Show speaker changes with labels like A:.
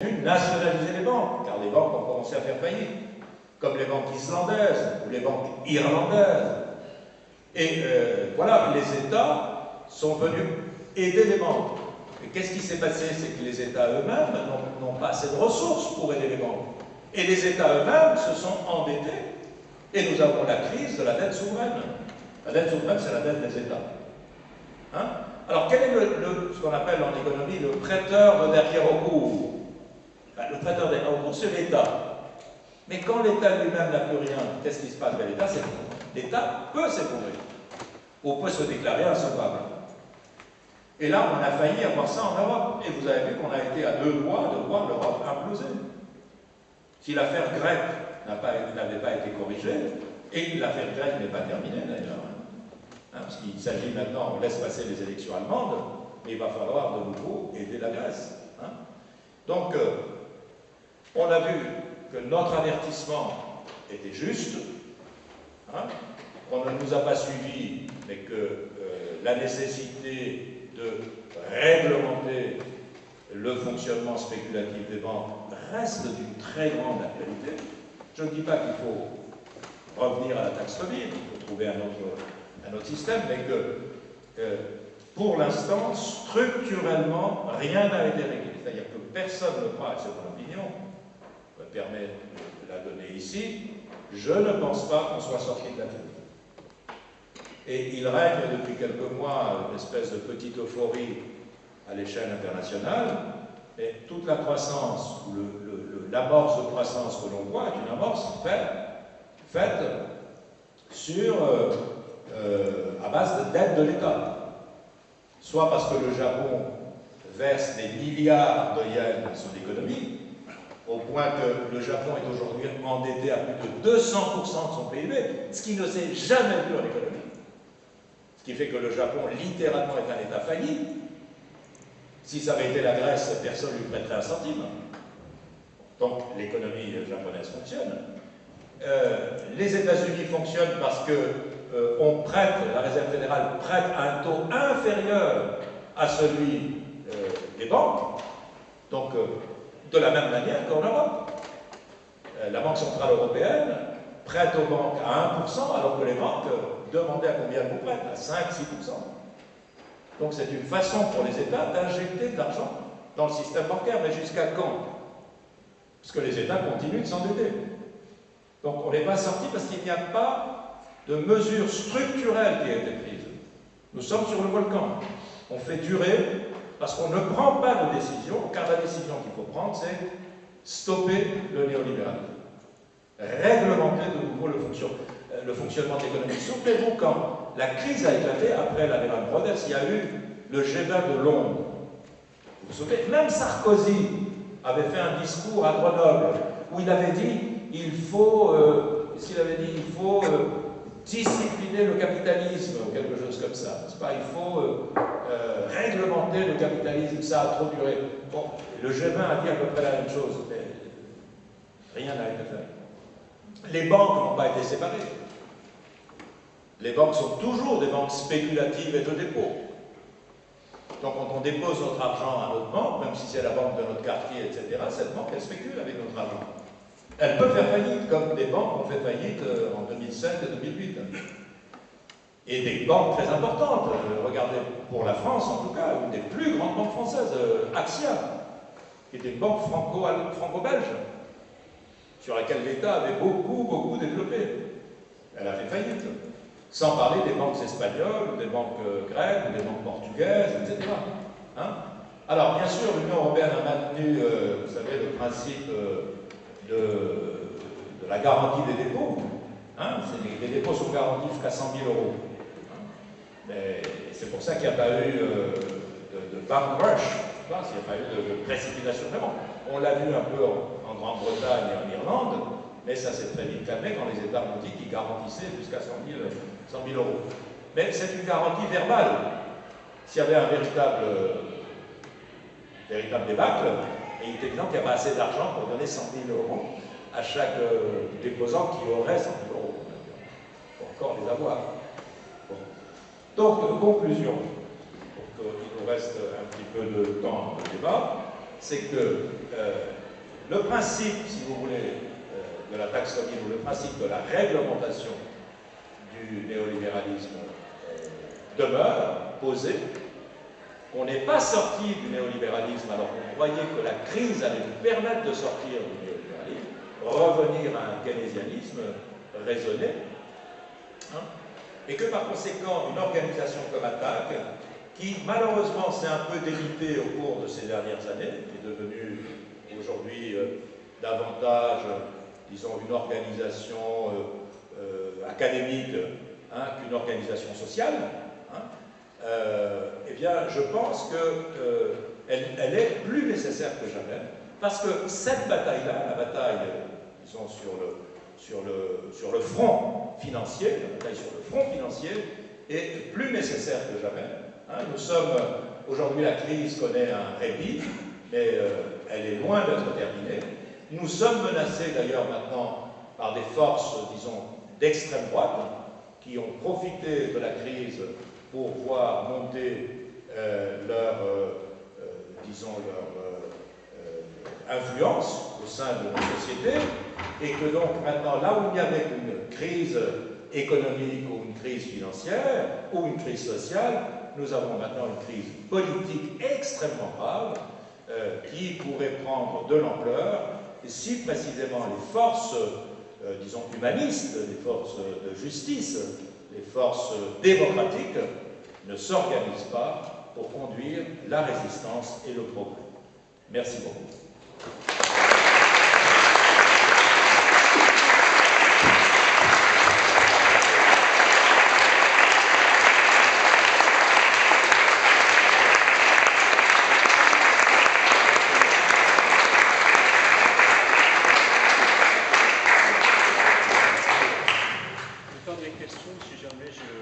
A: dû nationaliser les banques, car les banques ont commencé à faire faillite, comme les banques islandaises ou les banques irlandaises. Et voilà, les États sont venus aider les banques. Et qu'est-ce qui s'est passé? C'est que les États eux-mêmes n'ont pas assez de ressources pour aider les banques. Et les États eux-mêmes se sont endettés. Et nous avons la crise de la dette souveraine. La dette souveraine, c'est la dette des États. Hein? Alors, quel est ce qu'on appelle en économie le prêteur de dernier recours? Le prêteur de dernier recours, c'est l'État. Mais quand l'État lui-même n'a plus rien, qu'est-ce qui se passe? L'État s'effondre. L'État peut s'effondrer, ou peut se déclarer insolvable. Et là, on a failli avoir ça en Europe. Et vous avez vu qu'on a été à deux doigts de voir l'Europe imploser. Si l'affaire grecque n'avait pas été corrigée, et l'affaire grecque n'est pas terminée d'ailleurs, hein, parce qu'il s'agit maintenant, on laisse passer les élections allemandes, mais il va falloir de nouveau aider la Grèce. Hein. Donc, on a vu que notre avertissement était juste, hein, qu'on ne nous a pas suivis, mais que la nécessité de réglementer le fonctionnement spéculatif des banques reste d'une très grande actualité. Je ne dis pas qu'il faut revenir à la taxe Tobin, il faut trouver un autre système, mais que pour l'instant, structurellement, rien n'a été réglé. C'est-à-dire que personne ne croit, c'est mon opinion, je me permets de la donner ici, je ne pense pas qu'on soit sorti de la crise. Et il règne depuis quelques mois une espèce de petite euphorie à l'échelle internationale, et toute la croissance, ou l'amorce de croissance que l'on voit est une amorce faite à base de dette de l'État. Soit parce que le Japon verse des milliards de yens à son économie, au point que le Japon est aujourd'hui endetté à plus de 200% de son PIB, ce qui ne s'est jamais vu en économie. Ce qui fait que le Japon, littéralement, est un État failli. Si ça avait été la Grèce, personne ne lui prêterait un centime. Donc, l'économie japonaise fonctionne. Les États-Unis fonctionnent parce que on prête, la Réserve fédérale prête à un taux inférieur à celui des banques. Donc, de la même manière qu'en Europe. La Banque centrale européenne prête aux banques à 1%, alors que les banques demandaient à combien elles vous prêtent? À 5-6%. Donc c'est une façon pour les États d'injecter de l'argent dans le système bancaire, mais jusqu'à quand? Parce que les États continuent de s'endetter. Donc on n'est pas sorti parce qu'il n'y a pas de mesures structurelles qui aient été prises. Nous sommes sur le volcan. On fait durer parce qu'on ne prend pas de décision, car la décision qu'il faut prendre, c'est stopper le néolibéralisme. Réglementer de nouveau le fonctionnement de l'économie. Souvenez-vous, quand la crise a éclaté, après la Lehman Brothers, il y a eu le G20 de Londres. Vous vous souvenez, même Sarkozy avait fait un discours à Grenoble où il avait dit il faut discipliner le capitalisme, ou quelque chose comme ça. C'est pas, il faut réglementer le capitalisme, ça a trop duré. Bon, le G20 a dit à peu près la même chose, mais rien n'a été fait. Les banques n'ont pas été séparées. Les banques sont toujours des banques spéculatives et de dépôt. Donc quand on dépose notre argent à notre banque, même si c'est la banque de notre quartier, etc., cette banque, elle spécule avec notre argent. Elle peut faire faillite, comme des banques ont fait faillite en 2007 et 2008. Et des banques très importantes. Regardez, pour la France en tout cas, une des plus grandes banques françaises, Axia, qui était une banque franco-belge, sur laquelle l'État avait beaucoup développé. Elle a fait faillite. Sans parler des banques espagnoles, des banques grecques, des banques portugaises, etc. Hein? Alors, bien sûr, l'Union européenne a maintenu, vous savez, le principe de la garantie des dépôts. Hein? Les dépôts sont garantis jusqu'à 100 000 euros. Hein? C'est pour ça qu'il n'y a pas eu de bank rush, il n'y a pas eu de précipitation. Vraiment, on l'a vu un peu en Grande-Bretagne et en Irlande, mais ça s'est très vite calmé quand les États ont dit qu'ils garantissaient jusqu'à 100 000 euros. Mais c'est une garantie verbale. S'il y avait un véritable débâcle, et il est évident qu'il n'y a pas assez d'argent pour donner 100 000 euros à chaque déposant qui aurait 100 000 euros. Il faut encore les avoir. Bon. Donc, conclusion, pour qu'il nous reste un petit peu de temps de débat. c'est que le principe, si vous voulez, de la taxonomie, ou le principe de la réglementation du néolibéralisme demeure posé, qu'on n'est pas sorti du néolibéralisme alors qu'on croyait que la crise allait nous permettre de sortir du néolibéralisme, revenir à un keynésianisme raisonné, hein, et que par conséquent, une organisation comme ATTAC, qui malheureusement s'est un peu délitée au cours de ces dernières années, est devenue aujourd'hui davantage, disons, une organisation académique hein, qu'une organisation sociale, hein, eh bien, je pense qu'elle est plus nécessaire que jamais, parce que cette bataille-là, la bataille, disons, sur le front financier, la bataille sur le front financier, est plus nécessaire que jamais. Hein. Nous sommes, aujourd'hui, la crise connaît un répit, mais elle est loin d'être terminée. Nous sommes menacés d'ailleurs maintenant par des forces, disons, d'extrême droite, qui ont profité de la crise pour voir monter disons, leur influence au sein de nos sociétés, et que donc maintenant, là où il y avait une crise économique ou une crise financière ou une crise sociale, nous avons maintenant une crise politique extrêmement grave qui pourrait prendre de l'ampleur si précisément les forces, disons, humanistes, les forces de justice, les forces démocratiques ne s'organisent pas pour conduire la résistance et le progrès. Merci beaucoup.
B: Le temps des questions, si jamais je